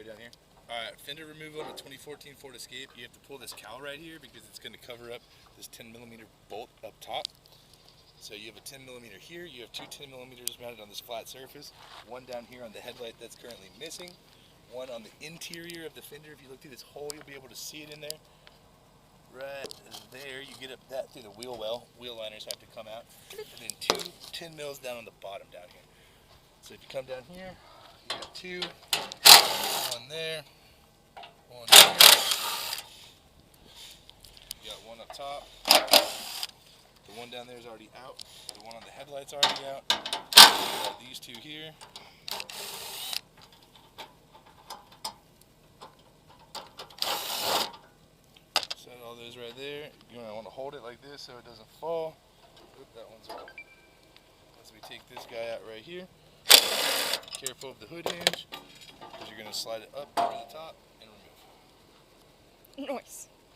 stereo down here. Alright, fender removal on a 2014 Ford Escape. You have to pull this cowl right here because it's going to cover up this 10mm bolt up top. So you have a 10mm here, you have two 10mm mounted on this flat surface, one down here on the headlight that's currently missing, one on the interior of the fender. If you look through this hole, you'll be able to see it in there. Right there, you get up that through the wheel well. Wheel liners have to come out. And then two 10 mils down on the bottom down here. So if you come down here, you got two, one there, one here. You got one up top. The one down there is already out. The one on the headlight's already out. You got these two here. Set all those right there. You're gonna want to hold it like this so it doesn't fall. Oop, that one's off. Once we take this guy out right here, careful of the hood hinge, because you're gonna slide it up over the top and remove. Nice.